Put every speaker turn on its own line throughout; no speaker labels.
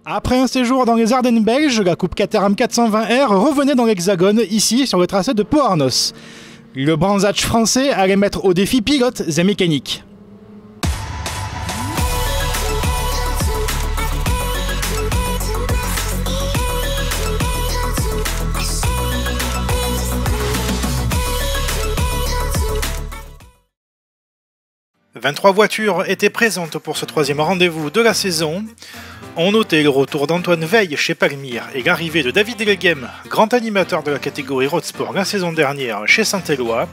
Après un séjour dans les Ardennes belges, la Coupe Caterham 420R revenait dans l'Hexagone, ici sur le tracé de Pau-Arnos. Le Brandzach français allait mettre au défi pilotes et mécaniques. « 23 voitures étaient présentes pour ce troisième rendez-vous de la saison. On notait le retour d'Antoine Veille chez Palmyre et l'arrivée de David Leghem, grand animateur de la catégorie Road Sport la saison dernière chez Saint-Éloi.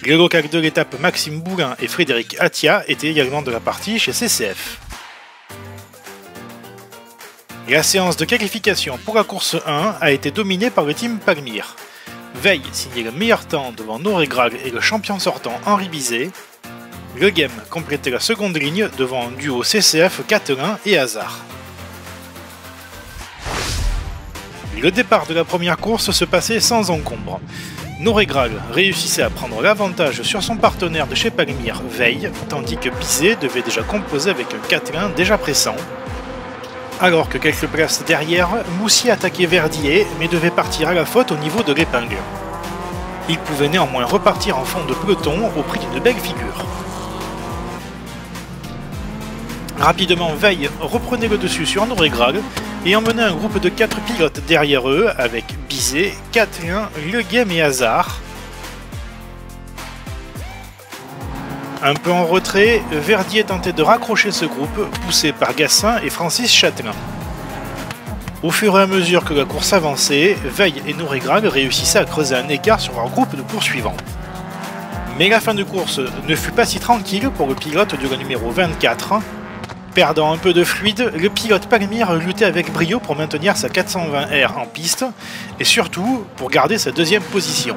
Le local de l'étape Maxime Boulin et Frédéric Attia étaient également de la partie chez CCF. La séance de qualification pour la course 1 a été dominée par le team Palmyre. Veille signait le meilleur temps devant Noré Graal et le champion sortant Henri Bizet. Leghem complétait la seconde ligne devant un duo CCF Catelin et Hazard. Le départ de la première course se passait sans encombre. Noré Graal réussissait à prendre l'avantage sur son partenaire de chez Palmyre, Veille, tandis que Bizet devait déjà composer avec un Catelin déjà pressant. Alors que quelques places derrière, Moussier attaquait Verdier mais devait partir à la faute au niveau de l'épingle. Il pouvait néanmoins repartir en fond de peloton au prix d'une belle figure. Rapidement, Veille reprenait le dessus sur Noré Graal et emmenait un groupe de 4 pilotes derrière eux avec Bizet, Catelin, Leghem et Hazard. Un peu en retrait, Verdier tentait de raccrocher ce groupe, poussé par Gassin et Francis Châtelain. Au fur et à mesure que la course avançait, Veille et Noré Graal réussissaient à creuser un écart sur leur groupe de poursuivants. Mais la fin de course ne fut pas si tranquille pour le pilote de la numéro 24. Perdant un peu de fluide, le pilote Palmyre luttait avec brio pour maintenir sa 420R en piste et surtout pour garder sa deuxième position.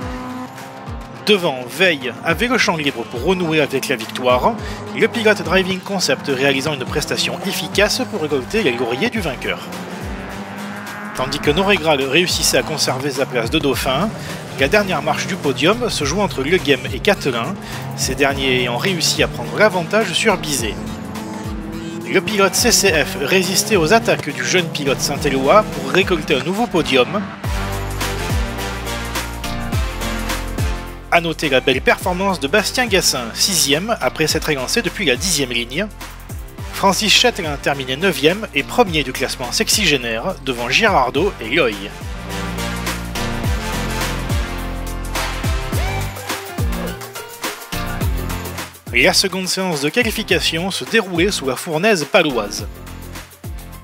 Devant, Veille avait le champ libre pour renouer avec la victoire, le pilote Driving Concept réalisant une prestation efficace pour récolter les lauriers du vainqueur. Tandis que Noré Graal réussissait à conserver sa place de dauphin, la dernière marche du podium se joue entre Leghem et Catelin, ces derniers ayant réussi à prendre l'avantage sur Bizet. Le pilote CCF résistait aux attaques du jeune pilote Saint-Éloi pour récolter un nouveau podium. A noter la belle performance de Bastien Gassin, 6ème après s'être élancé depuis la 10e ligne. Francis Châtelain terminait 9ème et premier du classement sexygénaire devant Girardot et Loy. La seconde séance de qualification se déroulait sous la fournaise paloise.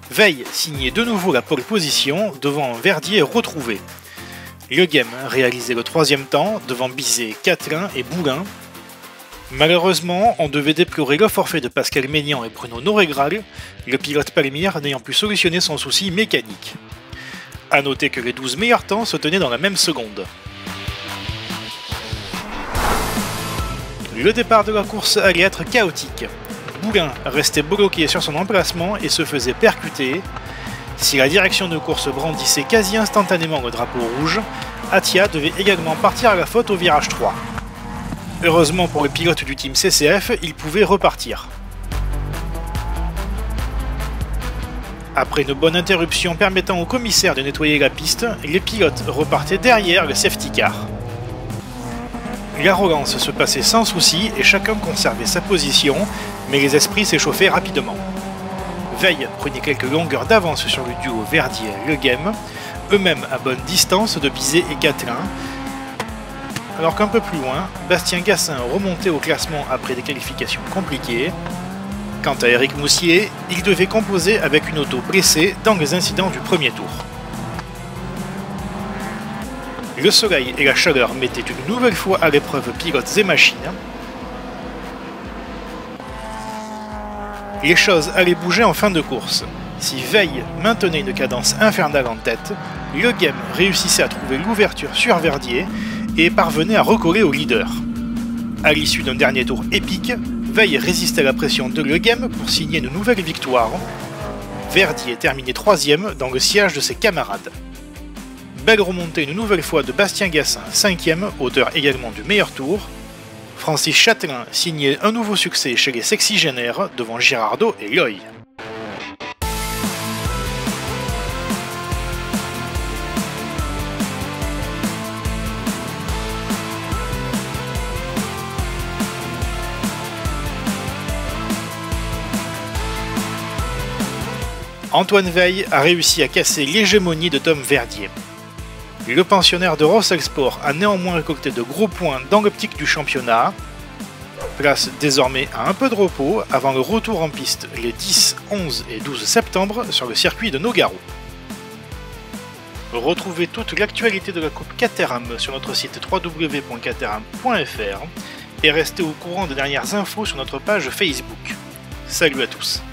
Veille signait de nouveau la pole position devant un Verdier retrouvé. Leghem réalisait le troisième temps devant Bizet, Catelin et Boulin. Malheureusement, on devait déplorer le forfait de Pascal Maignan et Bruno Noré Graal, le pilote Palmyre n'ayant pu solutionner son souci mécanique. A noter que les 12 meilleurs temps se tenaient dans la même seconde. Le départ de la course allait être chaotique. Boulin restait bloqué sur son emplacement et se faisait percuter. Si la direction de course brandissait quasi instantanément le drapeau rouge, Attia devait également partir à la faute au virage 3. Heureusement pour le pilote du team CCF, il pouvait repartir. Après une bonne interruption permettant au commissaire de nettoyer la piste, les pilotes repartaient derrière le safety car. La relance se passait sans souci et chacun conservait sa position, mais les esprits s'échauffaient rapidement. Veille prenait quelques longueurs d'avance sur le duo Verdier-Leghem, eux-mêmes à bonne distance de Bizet et Catelin, alors qu'un peu plus loin, Bastien Gassin remontait au classement après des qualifications compliquées. Quant à Eric Moussier, il devait composer avec une auto blessée dans les incidents du premier tour. Le soleil et la chaleur mettaient une nouvelle fois à l'épreuve pilotes et machines. Les choses allaient bouger en fin de course. Si Veille maintenait une cadence infernale en tête, Leghem réussissait à trouver l'ouverture sur Verdier et parvenait à recoller au leader. À l'issue d'un dernier tour épique, Veille résistait à la pression de Leghem pour signer une nouvelle victoire. Verdier terminait 3ème dans le sillage de ses camarades. Belle remontée une nouvelle fois de Bastien Gassin, 5ème, auteur également du meilleur tour. Francis Châtelain signait un nouveau succès chez les sexygénaires devant Girardot et Loy. Antoine Veil a réussi à casser l'hégémonie de Tom Verdier. Le pensionnaire de Rossel Sport a néanmoins récolté de gros points dans l'optique du championnat. Place désormais à un peu de repos avant le retour en piste les 10, 11 et 12 septembre sur le circuit de Nogaro. Retrouvez toute l'actualité de la Coupe Caterham sur notre site www.caterham.fr et restez au courant des dernières infos sur notre page Facebook. Salut à tous!